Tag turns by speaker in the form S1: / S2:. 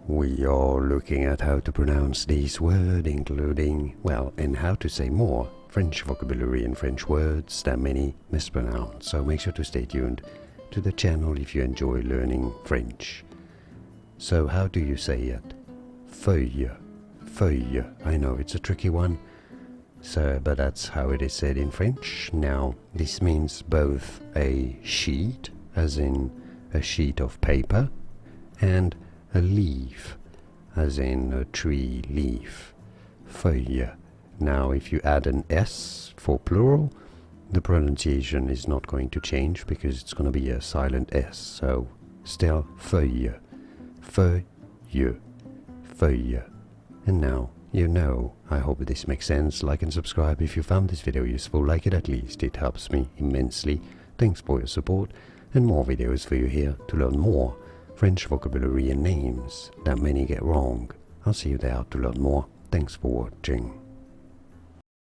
S1: we are looking at how to pronounce this word, including, well, and how to say more French vocabulary and French words that many mispronounce. So make sure to stay tuned to the channel if you enjoy learning French. So how do you say it? Feuille. Feuille. I know it's a tricky one. So, but that's how it is said in French. Now, this means both a sheet, as in a sheet of paper, and a leaf, as in a tree leaf. Feuille. Now, if you add an S for plural, the pronunciation is not going to change because it's going to be a silent S. So, still feuille. Feuille. Feuille. And now, you know. I hope this makes sense. Like and subscribe if you found this video useful. Like it at least. It helps me immensely. Thanks for your support. And more videos for you here to learn more French vocabulary and names that many get wrong. I'll see you there to learn more. Thanks for watching.